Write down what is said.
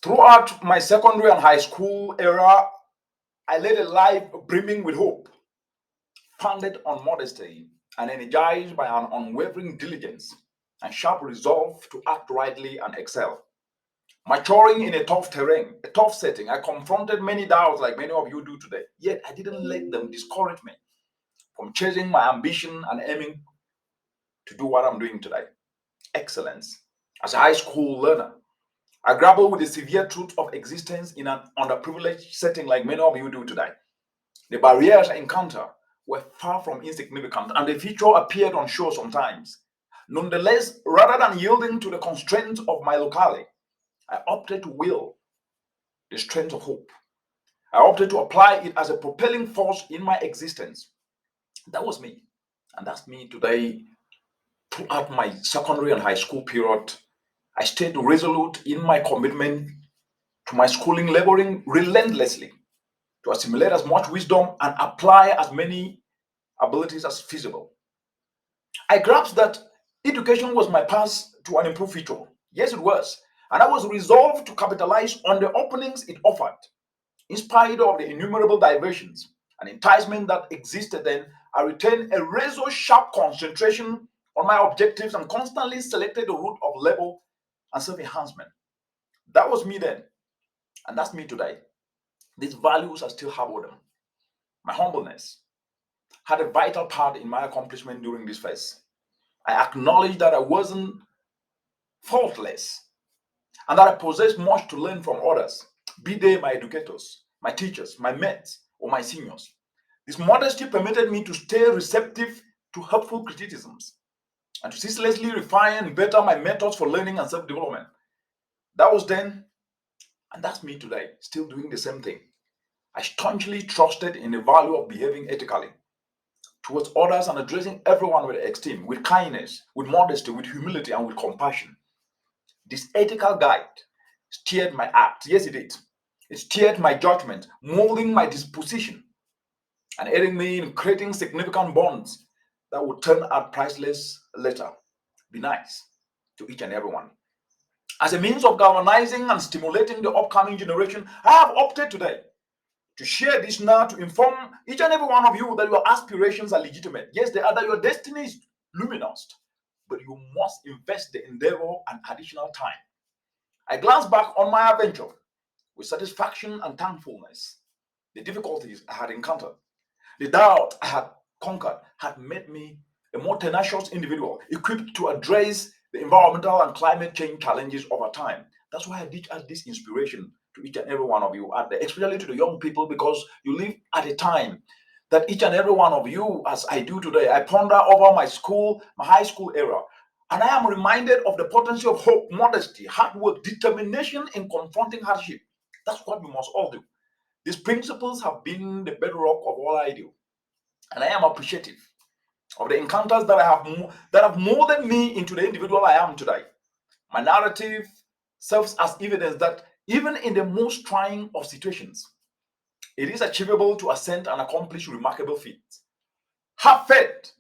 Throughout my secondary and high school era, I led a life brimming with hope, founded on modesty, and energized by an unwavering diligence and sharp resolve to act rightly and excel. Maturing in a tough terrain, a tough setting, I confronted many doubts like many of you do today. Yet I didn't let them discourage me from chasing my ambition and aiming to do what I'm doing today. Excellence. As a high school learner, I grapple with the severe truth of existence in an underprivileged setting like many of you do today. The barriers I encountered were far from insignificant, and the future appeared unsure sometimes. Nonetheless, rather than yielding to the constraints of my locality, I opted to will the strength of hope. I opted to apply it as a propelling force in my existence. That was me. And that's me today. Throughout my secondary and high school period, I stayed resolute in my commitment to my schooling, laboring relentlessly to assimilate as much wisdom and apply as many abilities as feasible. I grasped that education was my path to an improved future. Yes, it was. And I was resolved to capitalize on the openings it offered. In spite of the innumerable diversions and enticement that existed then, I retained a razor sharp concentration on my objectives and constantly selected the route of labor and self enhancement. That was me then, and that's me today. These values I still have with them. My humbleness had a vital part in my accomplishment during this phase. I acknowledged that I wasn't faultless and that I possessed much to learn from others, be they my educators, my teachers, my mates, or my seniors. This modesty permitted me to stay receptive to helpful criticisms and to ceaselessly refine and better my methods for learning and self development. That was then, and that's me today, still doing the same thing. I staunchly trusted in the value of behaving ethically towards others and addressing everyone with esteem, with kindness, with modesty, with humility, and with compassion. This ethical guide steered my act. Yes, it did. It steered my judgment, molding my disposition, and aiding me in creating significant bonds that would turn out priceless later. Be nice to each and everyone. As a means of galvanizing and stimulating the upcoming generation, I have opted today to share this now to inform each and every one of you that your aspirations are legitimate. Yes, they are, that your destiny is luminous, but you must invest the endeavor and additional time. I glance back on my adventure with satisfaction and thankfulness. The difficulties I had encountered, the doubt I had conquered, had made me a more tenacious individual, equipped to address the environmental and climate change challenges over time. That's why I dish out this inspiration to each and every one of you out there, especially to the young people, because you live at a time that each and every one of you, as I do today, I ponder over my school, my high school era, and I am reminded of the potency of hope, modesty, hard work, determination in confronting hardship. That's what we must all do. These principles have been the bedrock of all I do, and I am appreciative of the encounters that have molded me into the individual I am today. My narrative serves as evidence that even in the most trying of situations, it is achievable to ascend and accomplish remarkable feats. Have faith